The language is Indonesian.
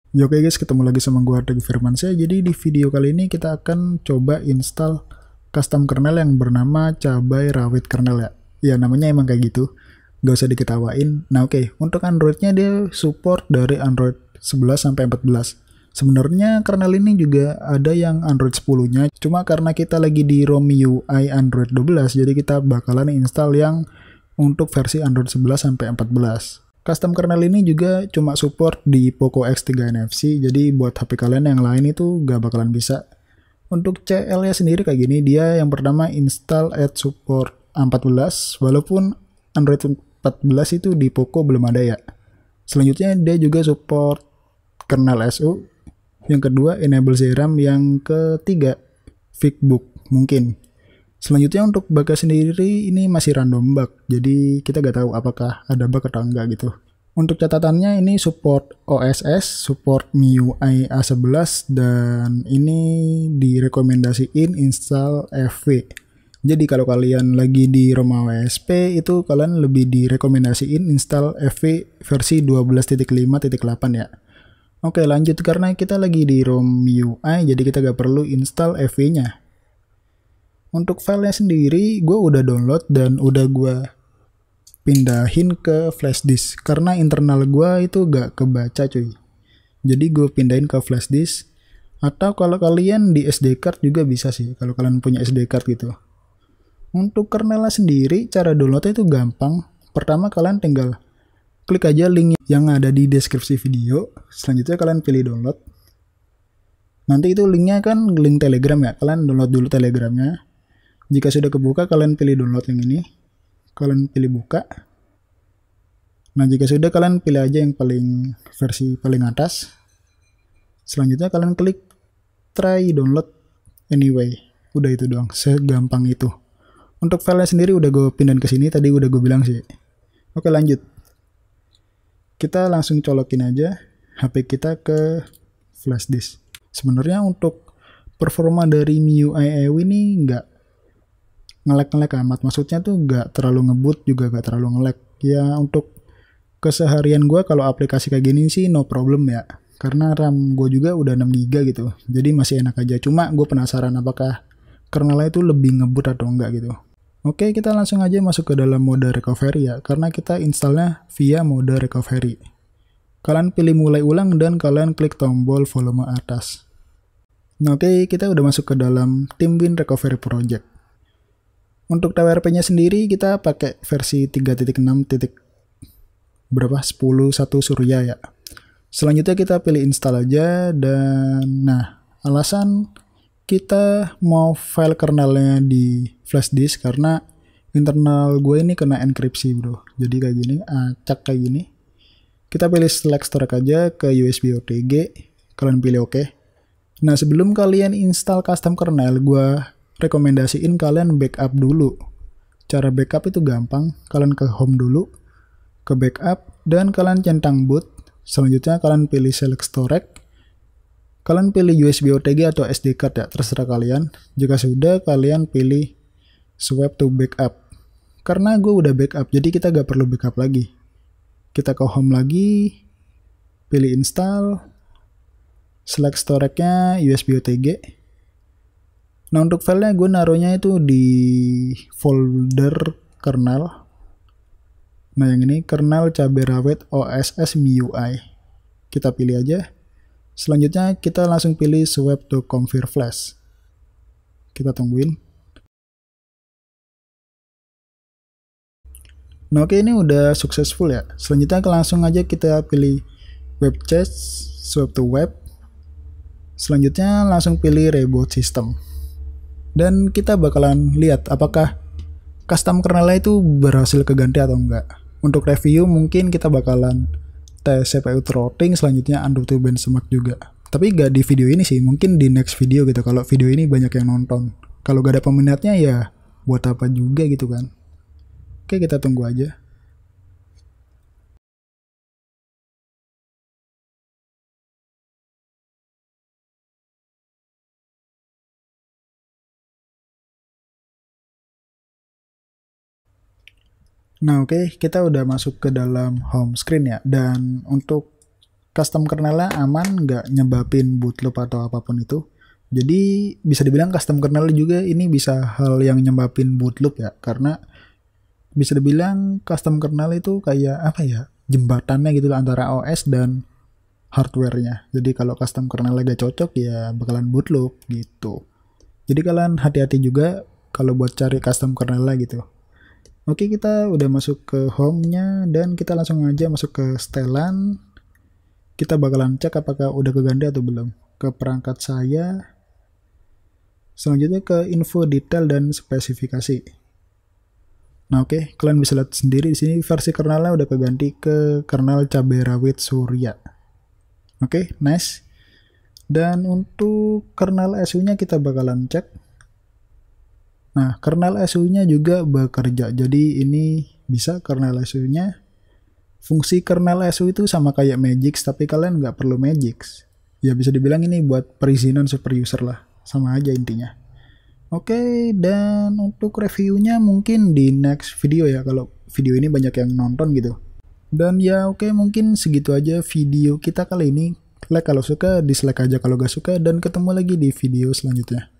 Yo, oke guys, ketemu lagi sama gue Ardi Firmansyah. Jadi di video kali ini kita akan coba install custom kernel yang bernama cabai rawit kernel ya. Ya namanya emang kayak gitu, gak usah diketawain. Nah oke, untuk Androidnya dia support dari Android 11 sampai 14. Sebenarnya kernel ini juga ada yang Android 10-nya, cuma karena kita lagi di ROM UI Android 12, jadi kita bakalan install yang untuk versi Android 11 sampai 14. Custom kernel ini juga cuma support di Poco X3 NFC, jadi buat HP kalian yang lain itu gak bakalan bisa. Untuk CL-nya sendiri kayak gini, dia yang pertama install add support 14, walaupun Android 14 itu di Poco belum ada ya. Selanjutnya dia juga support kernel SU, yang kedua enable ZRAM, yang ketiga Fixbook mungkin. Selanjutnya untuk bugnya sendiri ini masih random bug, jadi kita gak tahu apakah ada bug atau enggak gitu. Untuk catatannya ini support OSS, support MIUI A11, dan ini direkomendasiin install FW. Jadi kalau kalian lagi di ROM AWSP itu kalian lebih direkomendasiin install FW versi 12.5.8 ya. Oke lanjut, karena kita lagi di ROM MIUI jadi kita gak perlu install FW-nya. Untuk filenya sendiri gue udah download dan udah gue pindahin ke flash disk karena internal gue itu gak kebaca cuy. Jadi gue pindahin ke flash disk, atau kalau kalian di SD card juga bisa sih kalau kalian punya SD card gitu. Untuk kernelnya sendiri cara downloadnya itu gampang. Pertama kalian tinggal klik aja link yang ada di deskripsi video, selanjutnya kalian pilih download. Nanti itu linknya kan link Telegram ya, kalian download dulu Telegramnya. Jika sudah kebuka, kalian pilih download yang ini. Kalian pilih buka. Nah, jika sudah, kalian pilih aja yang versi paling atas. Selanjutnya kalian klik try download anyway. Udah itu doang, segampang itu. Untuk filenya sendiri udah gue pindahin ke sini, tadi udah gue bilang sih. Oke, lanjut. Kita langsung colokin aja HP kita ke flash disk. Sebenarnya untuk performa dari MIUI EW ini nggak ngelek amat, maksudnya tuh gak terlalu ngebut juga gak terlalu ngelek ya. Untuk keseharian gue kalau aplikasi kayak gini sih no problem ya, karena RAM gue juga udah 6GB gitu, jadi masih enak aja. Cuma gue penasaran apakah kernelnya itu lebih ngebut atau enggak gitu. Oke, kita langsung aja masuk ke dalam mode recovery ya, karena kita installnya via mode recovery. Kalian pilih mulai ulang dan kalian klik tombol volume atas. Nah oke, kita udah masuk ke dalam TeamWin Recovery Project. Untuk TWRP-nya sendiri kita pakai versi 3.6. berapa? 10.1 Surya ya. Selanjutnya kita pilih install aja, dan nah, alasan kita mau file kernelnya di flash disk karena internal gue ini kena enkripsi bro. Jadi kayak gini, acak kayak gini. Kita pilih select storage aja ke USB OTG, kalian pilih OK. Nah, sebelum kalian install custom kernel, gue rekomendasiin kalian backup dulu. Cara backup itu gampang, kalian ke home dulu, ke backup, dan kalian centang boot. Selanjutnya kalian pilih select storage, kalian pilih USB OTG atau SD card ya, terserah kalian. Jika sudah, kalian pilih swap to backup. Karena gue udah backup, jadi kita gak perlu backup lagi. Kita ke home lagi, pilih install, select storage-nya USB OTG. Nah untuk filenya gue naruhnya itu di folder kernel. Nah yang ini kernel cabai rawit OSS MIUI. Kita pilih aja. Selanjutnya kita langsung pilih swap to configure flash. Kita tungguin. Nah oke, ini udah successful ya. Selanjutnya langsung aja kita pilih web chat, swap to web. Selanjutnya langsung pilih reboot system. Dan kita bakalan lihat apakah custom kernelnya itu berhasil keganti atau enggak. Untuk review mungkin kita bakalan tes CPU throttling, selanjutnya undo benchmark juga. Tapi gak di video ini sih, mungkin di next video gitu, kalau video ini banyak yang nonton. Kalau gak ada peminatnya ya buat apa juga gitu kan. Oke, kita tunggu aja. Nah oke, kita udah masuk ke dalam home screen ya. Dan untuk custom kernelnya aman, nggak nyebabin bootloop atau apapun itu. Jadi bisa dibilang custom kernel juga ini bisa hal yang nyebabin bootloop ya, karena bisa dibilang custom kernel itu kayak apa ya, jembatannya gitu antara OS dan hardware-nya. Jadi kalau custom kernelnya gak cocok ya bakalan bootloop gitu. Jadi kalian hati-hati juga kalau buat cari custom kernelnya gitu. Oke, kita udah masuk ke home-nya dan kita langsung aja masuk ke setelan. Kita bakalan cek apakah udah keganti atau belum. Ke perangkat saya. Selanjutnya ke info detail dan spesifikasi. Nah oke, kalian bisa lihat sendiri di sini versi kernelnya udah keganti ke kernel cabai rawit Surya. Oke, nice. Dan untuk kernel SU-nya kita bakalan cek. Nah, kernel SU-nya juga bekerja. Jadi ini bisa kernel SU-nya. Fungsi kernel SU itu sama kayak Magix, tapi kalian nggak perlu Magix. Ya bisa dibilang ini buat perizinan super user lah. Sama aja intinya. Oke, dan untuk reviewnya mungkin di next video ya, kalau video ini banyak yang nonton gitu. Dan ya oke, mungkin segitu aja video kita kali ini. Like kalau suka, dislike aja kalau gak suka, dan ketemu lagi di video selanjutnya.